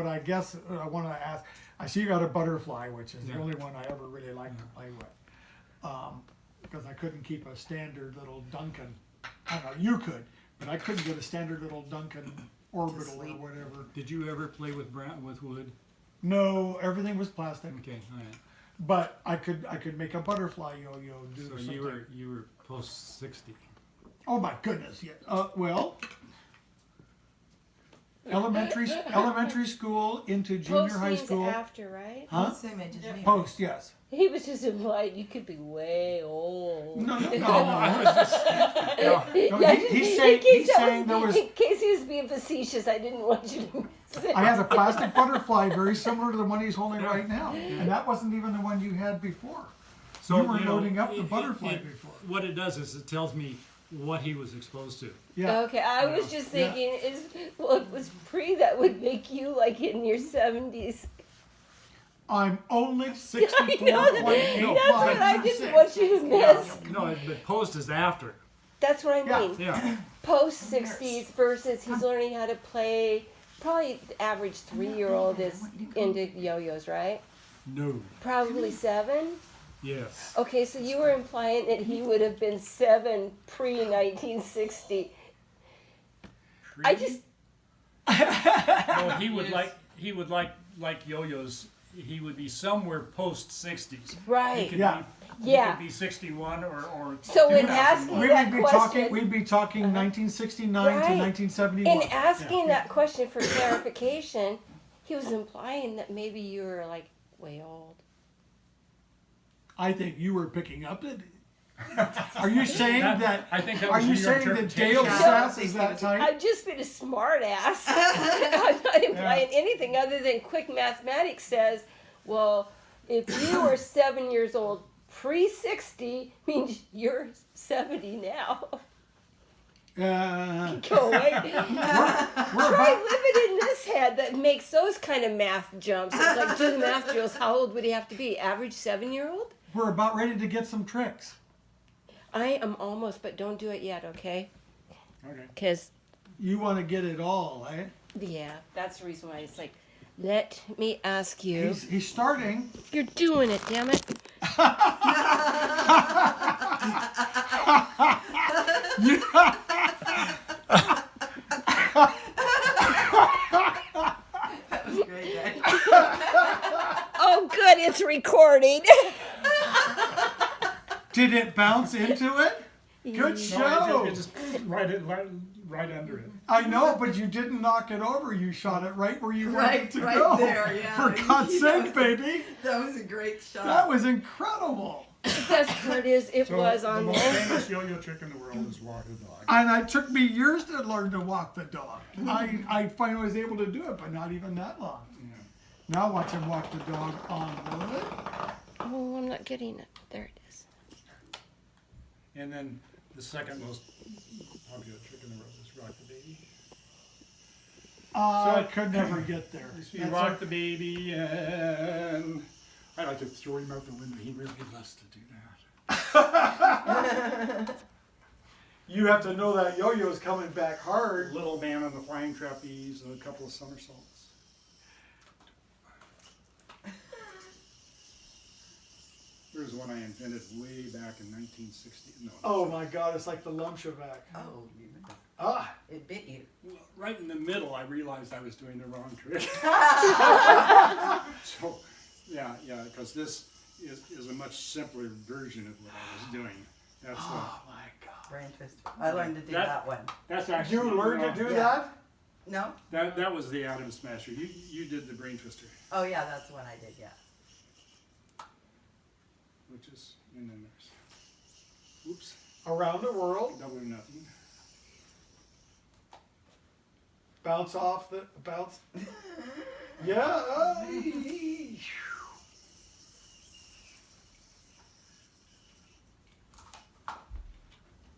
But I guess I want to ask, I see you got a butterfly, which is the only one I ever really liked to play with. Because I couldn't keep a standard little Duncan. I don't know, you could, but I couldn't get a standard little Duncan orbital or whatever. Did you ever play with wood? No, everything was plastic. Okay, all right. But I could make a butterfly yo-yo do So something. you were post 60. Oh my goodness, yeah. Well, elementary school into junior Post high means school. after, right? Huh? Same age as me. Post, yes. He was just implied you could be way old. No. I was just, No, Yeah, he's in saying there was. In case he was being facetious, I didn't want you to say. I had a plastic butterfly very similar to the one he's holding right now, and that wasn't even the one you had before. so You were loading up the it- butterfly it- before. What it does is it tells me what he was exposed to. Yeah. Okay, I was just thinking, it was pre that would make you like in your 70s. I'm only 64.85. That's what I didn't want you to miss. No, but post is after. That's what I Yeah. mean. Yeah. Post 60s versus he's learning how to play. Probably the average 3-year-old is into yo-yos, right? No. Probably 7. Yes. Okay, so you were implying that he would have been 7 pre-1960. I just No, he would like yo-yos. He would be somewhere post 60s. right. He could Yeah. Be, Yeah. He could be 61 or. So in 2001. asking We that would be question, talking. We'd be talking 1969 to Right. 1971. in asking that question for clarification, he was implying that maybe you were like way old. I think you were picking up it. Are you saying that? I think that Are was you your saying that interpretation. Dale Yeah. Sass is that type? I've just been a smart ass. I'm not implying anything other than quick mathematics says, well, if you were 7 years old pre-60, means you're 70 now. Go away. Try living in this head that makes those kind of math jumps. It's like do the math drills. How old would he have to be? Average 7-year-old? We're about ready to get some tricks. I am almost, but don't do it yet, okay? Okay. Because, You want to get it all, eh? yeah, that's the reason why it's like, let me ask you. He's starting. You're doing it, damn it. That was great, Dad. Oh, good, it's recording. Did it bounce into it? Good No, show. it just right under it. I know, but you didn't knock it over. You shot it right where you wanted it to Right go. there, yeah. For God's That sake, was a- baby. That was a great shot. That was incredible. The best part is it was on The most there. famous yo-yo trick in the world is walk the dog. And it took me years to learn to walk the dog. I finally was able to do it, but not even that long. Now watch him walk the dog on wood. Oh, I'm not getting it. There it is. And then the second most popular trick in the world is rock the baby. I could never get there. So you rock the baby, and I like to throw him out the window. He really loves to do that. You have to know that yo-yo's coming back hard. Little man on the flying trapeze and a couple of somersaults. There's one I invented way back in 1960. No, Oh my God, it's like the Lumshavak. Oh, you missed. Ah, It bit you. well, right in the middle, I realized I was doing the wrong trick. So, yeah, because this is a much simpler version of what I was doing. That's oh my God. Brain twister. I learned to do that one. that's actually You learned to do Yeah. that? No? that was the Atom Smasher. You did the brain twister, Oh, yeah, that's the one I did, yeah. which is and then there's oops, Around the world, double or nothing. bounce off the bounce. Yeah.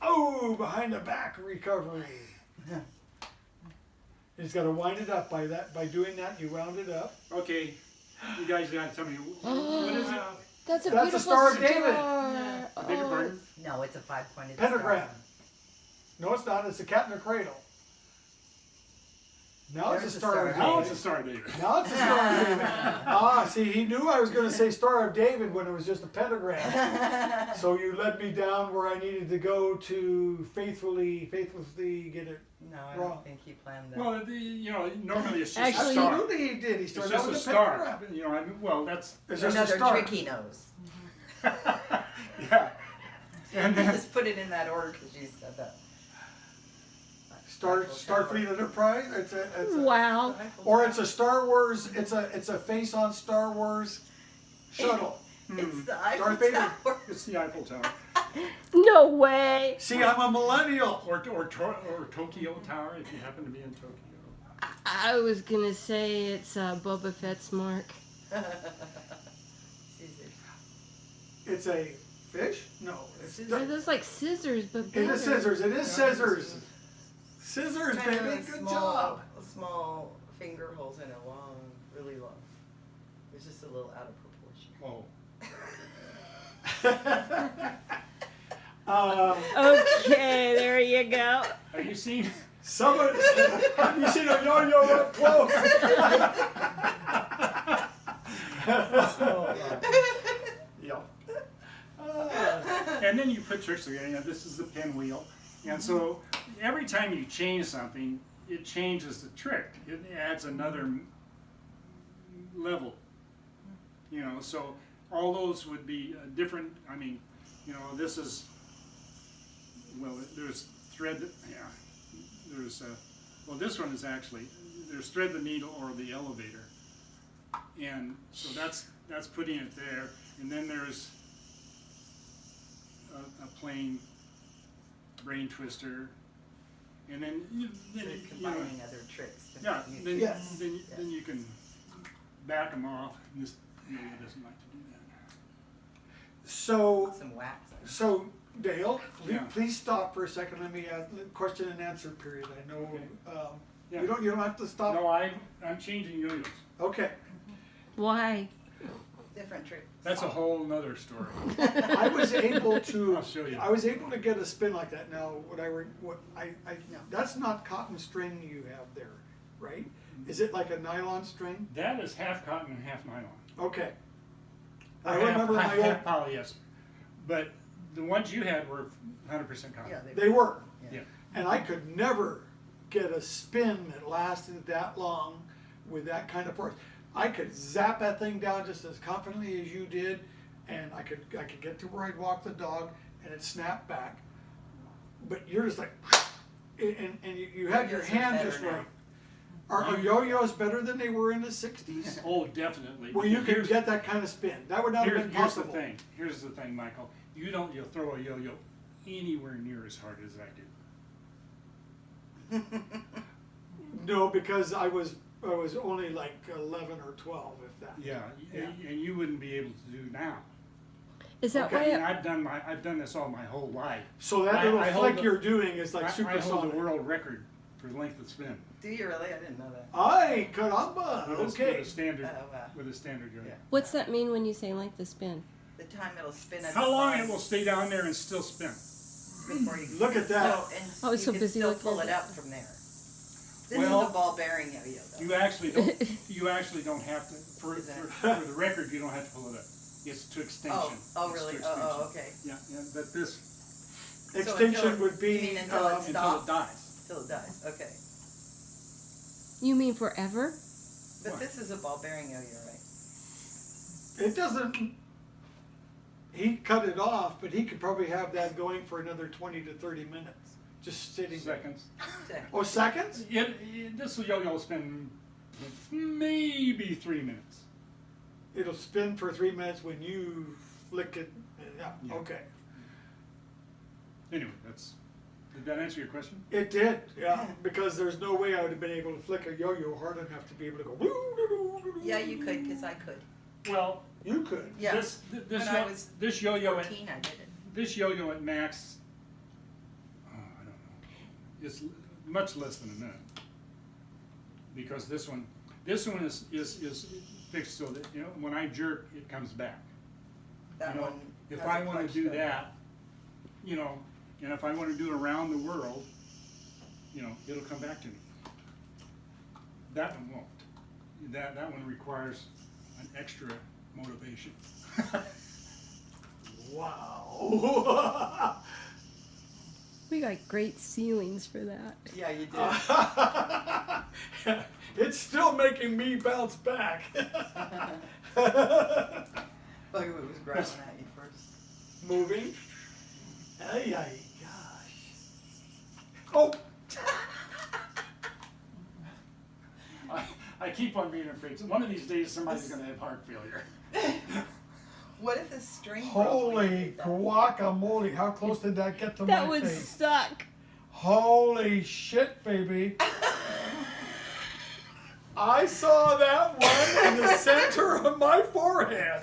Oh, behind the back recovery. You just got to wind it up by doing that. You wound it up. Okay, you guys gotta tell me what is it? That's a That's a beautiful Star of David. I beg your pardon? No, it's a 5-pointed Pentagram. star. No, it's not. It's a cat in a cradle. Now it's a There's a Star Star of of Now David. it's a Star of David. Now it's a Star of David. Ah, see, he knew I was going to say Star of David when it was just a pentagram. So you led me down where I needed to go to faithfully get it. No, I Wrong. don't think he planned that. Well, normally it's just Actually, a star. Absolutely, he did. He It's started just out a with a star. pentagram. You know, I mean, well, that's It's just a Another star. trick he knows. yeah. And then Just put it in that order because you said that. Starfleet Enterprise. It's a Wow. or it's a Star Wars. It's a face on Star Wars shuttle. It's the Eiffel Darth Vader. Tower. it's the Eiffel Tower, No way. See, I'm a millennial. or Tokyo Tower if you happen to be in Tokyo. I was gonna say it's Boba Fett's mark. Caesar. It's a fish? No, it's Are those like scissors, but it better? is scissors. It is scissors. Scissors, Kind of baby. like Good job. Small finger holes in it, long, really long. It's just a little out of proportion. Oh, Okay, there you go. have you seen? Someone, have you seen a yo-yo up close? Yep. And then you put tricks together. You know, this is the pinwheel, and so every time you change something, it changes the trick. It adds another level. You know, so all those would be different. I mean, you know, this is well. There's thread. Yeah. There's well, this one is actually there's thread the needle or the elevator, and so that's putting it there, and then there's a plain brain twister, and then So you're combining other tricks. to yeah, make then, new Yes. then you can back them off. And this doesn't like to do that. So, some wax. so Dale, Yeah. please stop for a second. Let me ask question and answer period. I know Yeah. you don't have to stop. No, I'm changing yo-yos. Okay. Why? Different tricks. That's a whole nother story. I was able to. I'll show you. I was able to get a spin like that. Now, No. that's not cotton string you have there, right? Is it like a nylon string? That is half cotton and half nylon. Okay. Or I remember my old. half polyester. But the ones you had were 100% cotton. Yeah, They were, Yeah. and I could never get a spin that lasted that long with that kind of force. I could zap that thing down just as confidently as you did, and I could get to where I'd walk the dog, and it snapped back. But you're just like, and you have your Yo-yos are hand better just now. right. Are yo-yos better than they were in the '60s? Oh, definitely. Where you could Here's- get that kind of spin. That would not have been Here's the possible. thing. Here's the thing, Michael. You'll throw a yo-yo anywhere near as hard as I do. No, because I was only like 11 or 12, if that. Yeah, Yeah. and you wouldn't be able to do now. Is that Okay. And why? I've done this all my whole life. So that I little hold flick the- you're doing is like I hold supersonic. the world record for length of spin. Do you really? I didn't know that. Ay, caramba. With Okay. a standard, Oh, wow. with a standard yo-yo. Yeah. What's that mean when you say length of spin? The time it'll spin at How the long side it will stay down there and still spin? before you Look at that. So, and I was you so can busy still looking pull at it that. out from there. This Well, is a ball bearing yo-yo though. You actually don't. You actually don't have to. For Is it? the record, you don't have to pull it up. It's to extension. Oh, It's to really? extension. Oh, okay. Yeah, yeah. But this Extinction until- would be. you mean until it's- until Stop. it dies. Till it dies. Okay. You mean forever? But What? this is a ball bearing yo-yo, right? It doesn't. He cut it off, but he could probably have that going for another 20 to 30 minutes, just sitting. Seconds. Oh, seconds? This yo-yo will spin maybe 3 minutes. It'll spin for 3 minutes when you flick it. Yeah. Yeah. Okay. Anyway, did that answer your question? It did. Yeah. Because there's no way I would have been able to flick a yo-yo hard enough to be able to go. Yeah, you could, because I could. Well, You could. Yeah. this When I was this yo-yo at 14, I did it. this yo-yo at max. Oh, I don't know. It's much less than a minute. Because this one is fixed so that when I jerk, it comes back. That You know, one. if has I a want clutch to do though. that, and if I want to do it around the world, it'll come back to me. That one won't. That one requires an extra motivation. Wow. We got great ceilings for that. Yeah, you did. It's still making me bounce back. Like it was growling at you first. Moving. Ay, ay, gosh. Oh, I keep on being afraid. So one of these days, somebody's going to have heart failure. What if the string broke when you holy did that? guacamole. How close did that get to That my would face? suck. Holy shit, baby. I saw that one in the center of my forehead.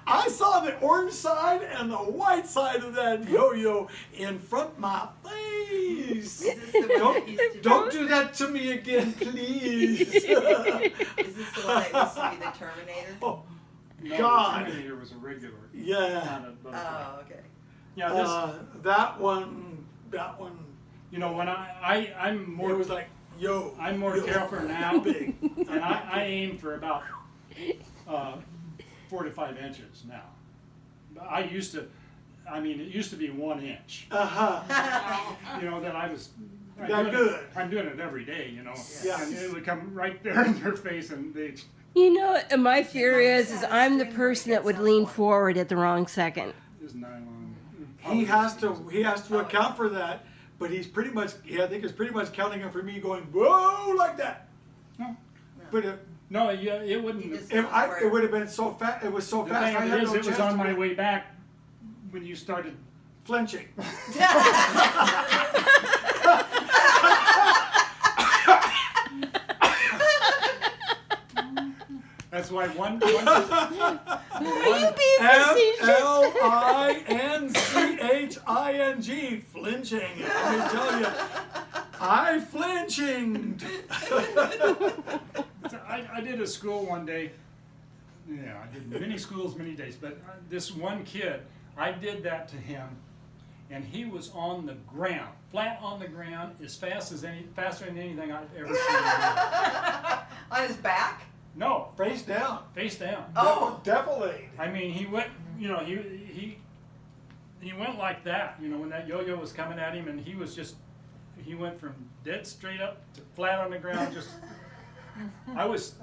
I saw the orange side and the white side of that yo-yo in front of my face. Is this the one that used to Don't do that to me again, please. Is this the one that used to be the Terminator? Oh, No, God. the Terminator was a regular. yeah. Not a butterfly. Oh, okay. Yeah, this. That one, You know, when I'm more. it was like, yo. I'm more yo, careful now, big. and I aim for about 4 to 5 inches now. I used to, I mean, it used to be 1 inch. Uh-huh. You know, that I was. Got good. I'm doing it every day, you know. Yeah. And it would come right there in their face, and they. You know, and my fear is I'm the person that would lean forward at the wrong second. Is nylon. He has to account for that, but he's pretty much, I think he's pretty much counting it for me going, whoa, like that. No, But no, yeah, it wouldn't. He just- it would have been so fast, it was so The fast, thing I of had it is, no it was chance on to my be way back when you started. flinching. That's why one Will you be facetious? Flinching, flinching. Let me tell you, I flinching. I did a school one day. Yeah, I did many schools, many days. But this one kid, I did that to him, and he was on the ground, flat on the ground, as faster than anything I've ever seen. On his back? No, Face down. face down. Oh. Definitely. I mean, he went. You know, he went like that. You know, when that yo-yo was coming at him, and he went from dead straight up to flat on the ground. Just, I was